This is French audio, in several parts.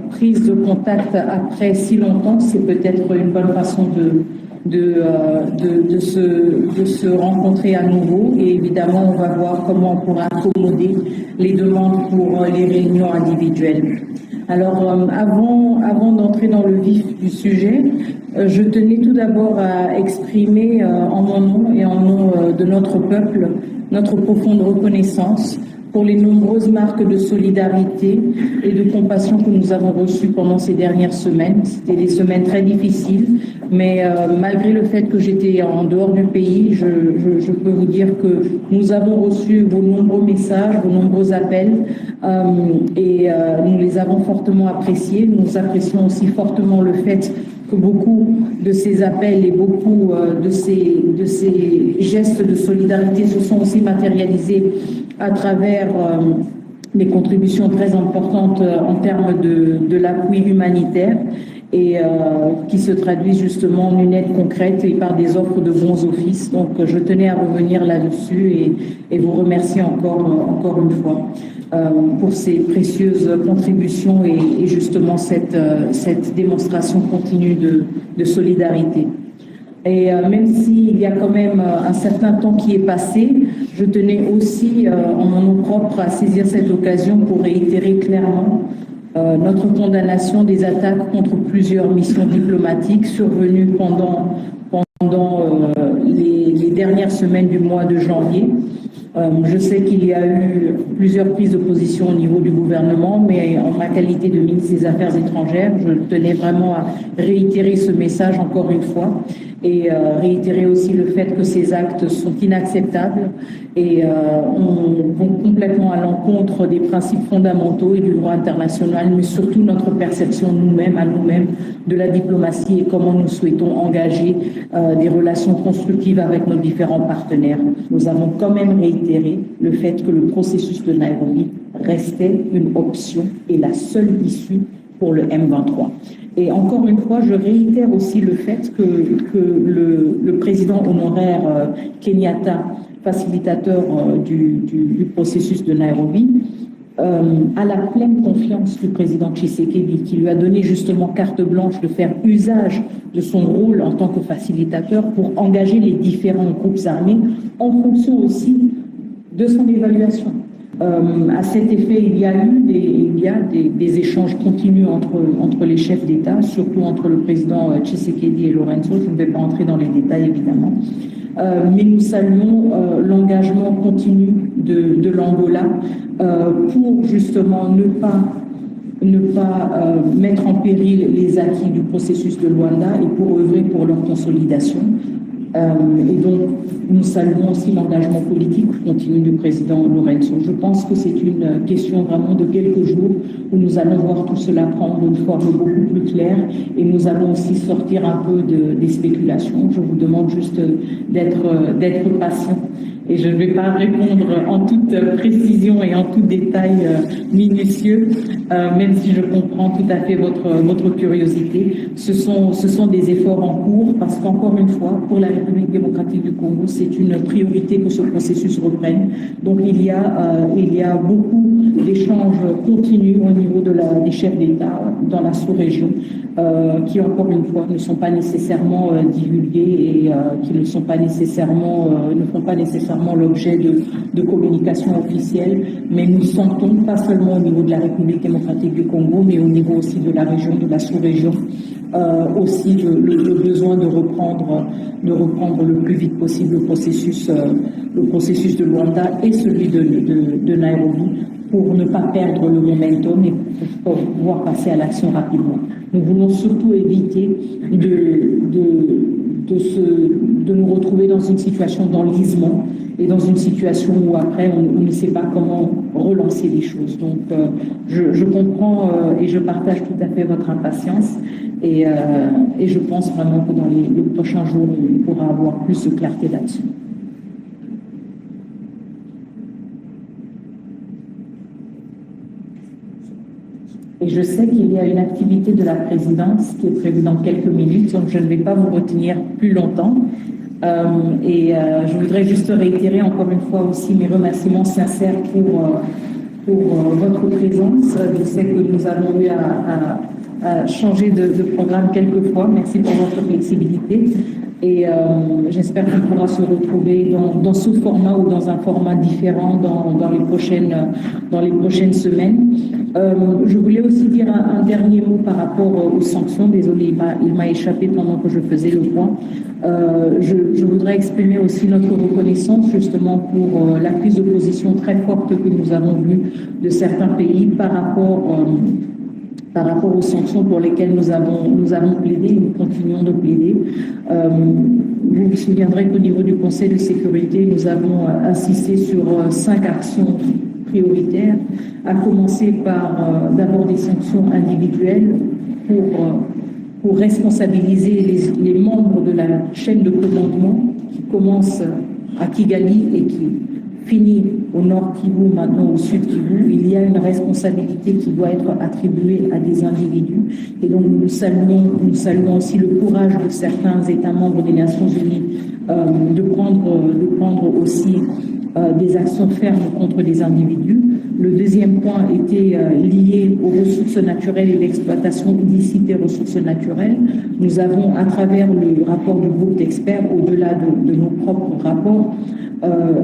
Prise de contact après si longtemps, c'est peut-être une bonne façon de se rencontrer à nouveau. Et évidemment, on va voir comment on pourra accommoder les demandes pour les réunions individuelles. Alors, avant d'entrer dans le vif du sujet, je tenais tout d'abord à exprimer en mon nom et en nom de notre peuple notre profonde reconnaissance pour les nombreuses marques de solidarité et de compassion que nous avons reçues pendant ces dernières semaines. C'était des semaines très difficiles, mais malgré le fait que j'étais en dehors du pays, je peux vous dire que nous avons reçu vos nombreux messages, vos nombreux appels, et nous les avons fortement appréciés. Nous apprécions aussi fortement le fait que beaucoup de ces appels et beaucoup de ces gestes de solidarité se sont aussi matérialisés à travers des contributions très importantes en termes de l'appui humanitaire et qui se traduisent justement en une aide concrète et par des offres de bons offices. Donc je tenais à revenir là-dessus et vous remercier encore une fois pour ces précieuses contributions et justement cette démonstration continue de solidarité. Et même s'il y a quand même un certain temps qui est passé, je tenais aussi, en mon nom propre, à saisir cette occasion pour réitérer clairement notre condamnation des attaques contre plusieurs missions diplomatiques survenues pendant les dernières semaines du mois de janvier. Je sais qu'il y a eu plusieurs prises de position au niveau du gouvernement, mais en ma qualité de ministre des Affaires étrangères, je tenais vraiment à réitérer ce message encore une fois et réitérer aussi le fait que ces actes sont inacceptables et vont complètement à l'encontre des principes fondamentaux et du droit international, mais surtout notre perception nous-mêmes, à nous-mêmes, de la diplomatie et comment nous souhaitons engager des relations constructives avec nos différents partenaires. Nous avons quand même réitéré le fait que le processus de Nairobi restait une option et la seule issue pour le M23. Et encore une fois, je réitère aussi le fait que le président honoraire Kenyatta, facilitateur du processus de Nairobi, a la pleine confiance du président Tshisekedi, qui lui a donné justement carte blanche de faire usage de son rôle en tant que facilitateur pour engager les différents groupes armés en fonction aussi de son évaluation. À cet effet, il y a des échanges continus entre les chefs d'État, surtout entre le président Tshisekedi et Lorenzo. Je ne vais pas entrer dans les détails, évidemment. Mais nous saluons l'engagement continu de l'Angola pour justement ne pas mettre en péril les acquis du processus de Luanda et pour œuvrer pour leur consolidation. Et donc, nous saluons aussi l'engagement politique continu du président Lorenzo. Je pense que c'est une question vraiment de quelques jours où nous allons voir tout cela prendre une forme beaucoup plus claire et nous allons aussi sortir un peu des spéculations. Je vous demande juste d'être patient. Et je ne vais pas répondre en toute précision et en tout détail minutieux, même si je comprends tout à fait votre curiosité. Ce sont des efforts en cours parce qu'encore une fois, pour la République démocratique du Congo, c'est une priorité que ce processus reprenne. Donc il y a beaucoup d'échanges continus au niveau des chefs d'État dans la sous-région qui, encore une fois, ne sont pas nécessairement divulgués et qui ne font pas nécessairement l'objet de communication officielle, mais nous sentons, pas seulement au niveau de la République démocratique du Congo, mais au niveau aussi de la région, de la sous-région, aussi le besoin de reprendre le plus vite possible le processus de Luanda et celui de Nairobi pour ne pas perdre le momentum et pour pouvoir passer à l'action rapidement. Nous voulons surtout éviter de nous retrouver dans une situation d'enlisement et dans une situation où après on ne sait pas comment relancer les choses. Donc je comprends et je partage tout à fait votre impatience et je pense vraiment que dans les prochains jours on pourra avoir plus de clarté là-dessus. Et je sais qu'il y a une activité de la présidence qui est prévue dans quelques minutes, donc je ne vais pas vous retenir plus longtemps. Je voudrais juste réitérer encore une fois aussi mes remerciements sincères pour votre présence. Je sais que nous avons eu à changer de programme quelques fois. Merci pour votre flexibilité. Et j'espère qu'on pourra se retrouver dans ce format ou dans un format différent dans les prochaines semaines. Je voulais aussi dire un dernier mot par rapport aux sanctions. Désolée, il m'a échappé pendant que je faisais le point. Je voudrais exprimer aussi notre reconnaissance justement pour la prise de position très forte que nous avons vue de certains pays par rapport aux sanctions pour lesquelles nous avons plaidé, nous continuons de plaider. Vous vous souviendrez qu'au niveau du Conseil de sécurité, nous avons insisté sur 5 actions prioritaires, à commencer par d'abord des sanctions individuelles pour responsabiliser les membres de la chaîne de commandement qui commence à Kigali et qui finit au nord Kivu, maintenant au sud Kivu. Il y a une responsabilité qui doit être attribuée à des individus. Et donc nous saluons aussi le courage de certains États membres des Nations Unies de prendre aussi des actions fermes contre les individus. Le deuxième point était lié aux ressources naturelles et l'exploitation illicite des ressources naturelles. Nous avons, à travers le rapport du groupe d'experts, au-delà de nos propres rapports,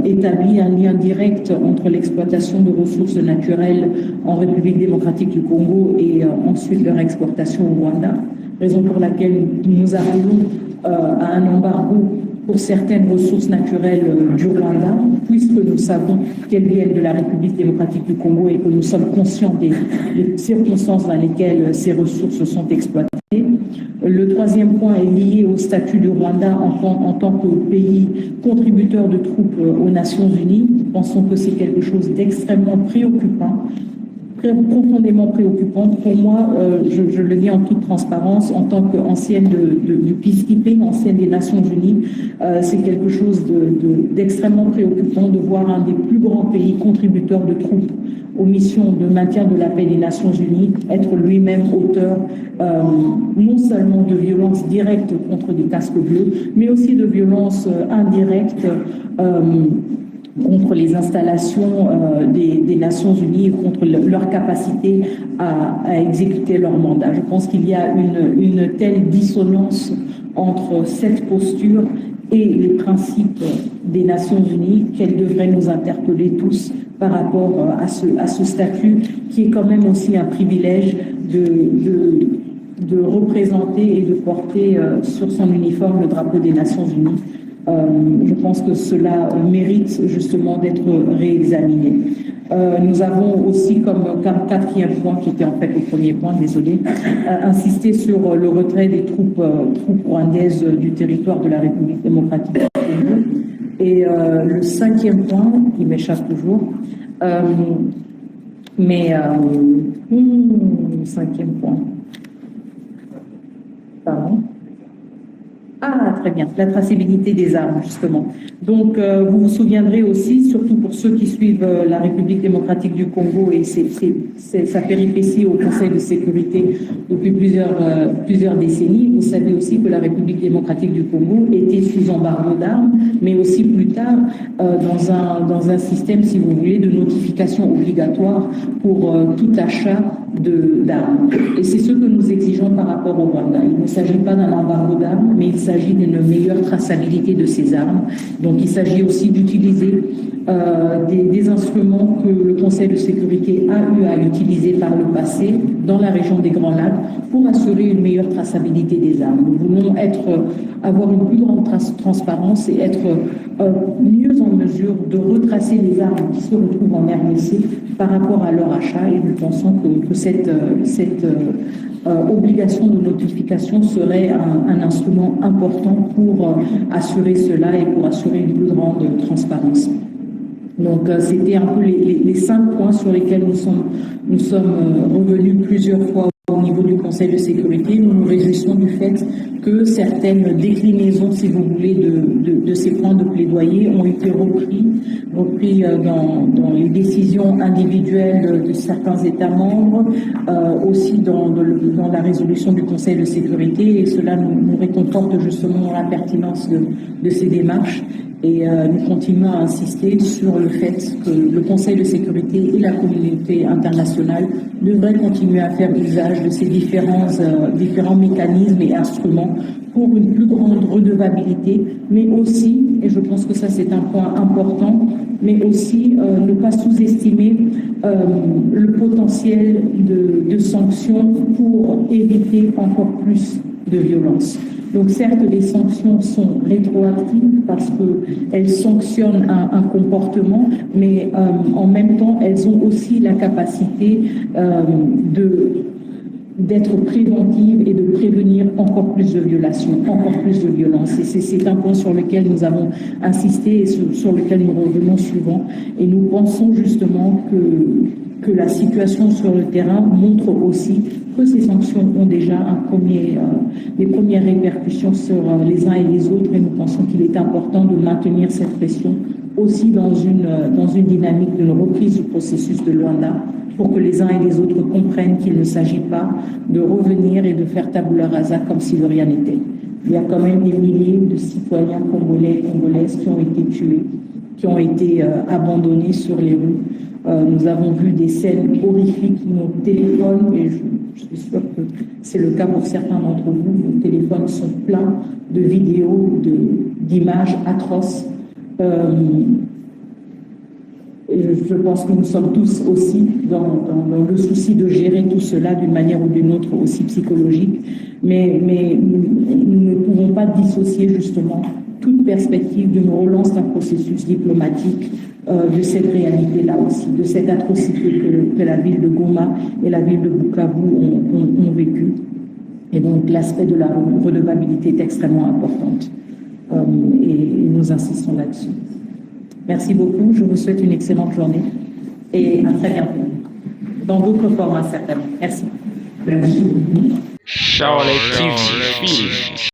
établi un lien direct entre l'exploitation de ressources naturelles en République démocratique du Congo et ensuite leur exportation au Rwanda, raison pour laquelle nous appelons à un embargo pour certaines ressources naturelles du Rwanda, puisque nous savons qu'elles viennent de la République démocratique du Congo et que nous sommes conscients des circonstances dans lesquelles ces ressources sont exploitées. Le troisième point est lié au statut du Rwanda en tant que pays contributeur de troupes aux Nations Unies. Nous pensons que c'est quelque chose d'extrêmement préoccupant, profondément préoccupante. Pour moi, je le dis en toute transparence, en tant qu'ancienne du peacekeeping, ancienne des Nations Unies, c'est quelque chose d'extrêmement préoccupant de voir un des plus grands pays contributeurs de troupes aux missions de maintien de la paix des Nations Unies être lui-même auteur non seulement de violences directes contre des casques bleus, mais aussi de violences indirectes contre les installations des Nations Unies et contre leur capacité à exécuter leur mandat. Je pense qu'il y a une telle dissonance entre cette posture et les principes des Nations Unies qu'elle devrait nous interpeller tous par rapport à ce statut qui est quand même aussi un privilège de représenter et de porter sur son uniforme le drapeau des Nations Unies. Je pense que cela mérite justement d'être réexaminé. Nous avons aussi comme quatrième point, qui était en fait le premier point, désolé, insisté sur le retrait des troupes rwandaises du territoire de la République démocratique du Congo. Et le cinquième point, qui m'échappe toujours, cinquième point. Pardon. Ah, très bien, la traçabilité des armes, justement. Donc, vous vous souviendrez aussi, surtout pour ceux qui suivent la République démocratique du Congo et sa péripétie au Conseil de sécurité depuis plusieurs décennies, vous savez aussi que la République démocratique du Congo était sous embargo d'armes, mais aussi plus tard dans un système, si vous voulez, de notification obligatoire pour tout achat d'armes. Et c'est ce que nous exigeons par rapport au Rwanda. Il ne s'agit pas d'un embargo d'armes, mais il s'agit d'une meilleure traçabilité de ces armes. Donc il s'agit aussi d'utiliser des instruments que le Conseil de sécurité a eu à utiliser par le passé dans la région des Grands Lacs pour assurer une meilleure traçabilité des armes. Nous voulons avoir une plus grande transparence et être mieux en mesure de retracer les armes qui se retrouvent en RDC par rapport à leur achat, et nous pensons que cette obligation de notification serait un instrument important pour assurer cela et pour assurer une plus grande transparence. Donc, c'était un peu les 5 points sur lesquels nous sommes revenus plusieurs fois au niveau du Conseil de sécurité. Nous nous réjouissons du fait que certaines déclinaisons, si vous voulez, de ces points de plaidoyer ont été repris dans les décisions individuelles de certains États membres, aussi dans la résolution du Conseil de sécurité, et cela nous réconforte justement la pertinence de ces démarches. Et nous continuons à insister sur le fait que le Conseil de sécurité et la communauté internationale devraient continuer à faire usage de ces différents mécanismes et instruments pour une plus grande redevabilité, mais aussi, et je pense que ça c'est un point important, mais aussi ne pas sous-estimer le potentiel de sanctions pour éviter encore plus de violence. Donc certes, les sanctions sont rétroactives parce qu'elles sanctionnent un comportement, mais en même temps, elles ont aussi la capacité d'être préventives et de prévenir encore plus de violations, encore plus de violences. Et c'est un point sur lequel nous avons insisté et sur lequel nous revenons souvent. Et nous pensons justement que la situation sur le terrain montre aussi que ces sanctions ont déjà des premières répercussions sur les uns et les autres, et nous pensons qu'il est important de maintenir cette pression aussi dans une dynamique de reprise du processus de Luanda, pour que les uns et les autres comprennent qu'il ne s'agit pas de revenir et de faire tabula rasa comme si de rien n'était. Il y a quand même des milliers de citoyens congolais et congolaises qui ont été tués, qui ont été abandonnés sur les rues. Nous avons vu des scènes horrifiques, nos téléphones, et je suis sûre que c'est le cas pour certains d'entre vous, nos téléphones sont pleins de vidéos, d'images atroces. Et je pense que nous sommes tous aussi dans le souci de gérer tout cela d'une manière ou d'une autre, aussi psychologique, mais nous ne pouvons pas dissocier justement toute perspective d'une relance d'un processus diplomatique de cette réalité-là aussi, de cette atrocité que la ville de Goma et la ville de Bukavu ont vécu. Et donc l'aspect de la redevabilité est extrêmement importante et nous insistons là-dessus. Merci beaucoup, je vous souhaite une excellente journée et à très bientôt, dans d'autres formats certainement. Merci. Charlotte TV.